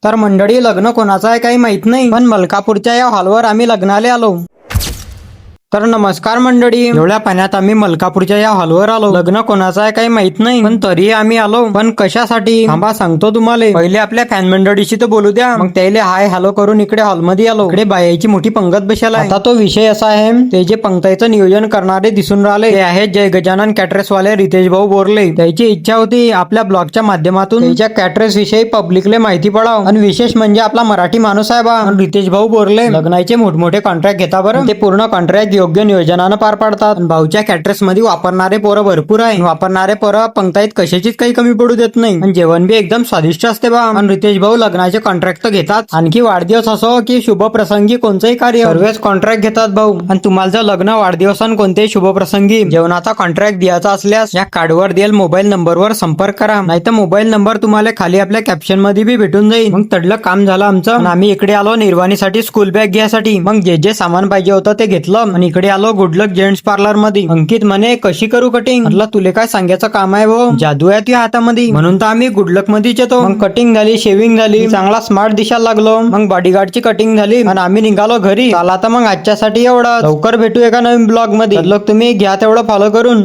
तर मंडळी, लग्न कोणाचं आहे काही माहित नाही, पण मलकापूरच्या या हॉलवर आम्ही लग्नाला आलो. तर नमस्कार मंडळी, एवढ्या पाण्यात आम्ही मलकापूरच्या या हॉलवर आलो. लग्न कोणाचं आहे काही माहित नाही, पण तरी आम्ही आलो. पण कशासाठी थांबा सांगतो तुम्हाला. पहिले आपल्या फॅन मंडळीशी तर बोलू द्या, मग त्याला हाय हॅलो करून इकडे हॉलमध्ये आलो. इकडे बायाची मोठी पंगत बसायला. आता तो विषय असा आहे, ते जे पंक्तीचं नियोजन करणारे दिसून राहिले ते आहेत जय गजानन कॅटरेस वाले रितेश भाऊ बोरले. त्याची इच्छा होती आपल्या ब्लॉगच्या माध्यमातून त्याच्या कॅटरेस विषयी पब्लिकले माहिती पडाव. आणि विशेष म्हणजे आपला मराठी माणूस आहे बा. रितेश भाऊ बोरले लग्नाचे मोठमोठे कॉन्ट्रॅक्ट घेता बरं. ते पूर्ण कॉन्ट्रॅक्ट योग्य नियोजनानं पार पाडतात. भाऊच्या कॅटरेस मध्ये वापरणारे पोरं भरपूर आहे. वापरणारे पोरं पंक्तीत कशाचीच काही कमी पडू देत नाही. आणि जेवण बी एकदम स्वादिष्ट असते बा. आणि रितेश भाऊ लग्नाचे कॉन्ट्रॅक्ट तर घेतात. आणखी वाढदिवस असो की शुभ प्रसंगी कोणतेही कार्य सर्वच कॉन्ट्रॅक्ट घेतात भाऊ. आणि तुम्हाला जर लग्न वाढदिवस आणि कोणत्याही शुभ प्रसंगी जेवणाचा कॉन्ट्रॅक्ट द्यायचा असल्यास या कार्डवर दिलेल्या मोबाईल नंबरवर संपर्क करा. नाहीतर मोबाईल नंबर तुम्हाला खाली आपल्या कॅप्शन मध्ये बी भेटून जाईल. मग तडलं काम झालं आमचं. आम्ही इकडे आलो निर्वाणीसाठी स्कूल बॅग घ्यायसाठी. मग जे जे सामान पाहिजे होतं ते घेतलं आणि इकडे आलो गुडलक जेंट्स पार्लर मध्ये. अंकित म्हणे कशी करू कटिंग. म्हटलं तुले काय सांगायचं काम आहे भाऊ, जादू आहे तुझ्या हातामध्ये. म्हणून तर आम्ही गुडलक मध्येच येतो. मग कटिंग झाली, शेविंग झाली, चांगला स्मार्ट दिसायला लागलो. मग बॉडीगार्डची कटिंग झाली आणि आम्ही निघालो घरी. चला तर मग आजच्यासाठी एवढं. लवकर भेटू एका नवीन ब्लॉग मध्ये. तुम्ही घ्या तेवढं फॉलो करून.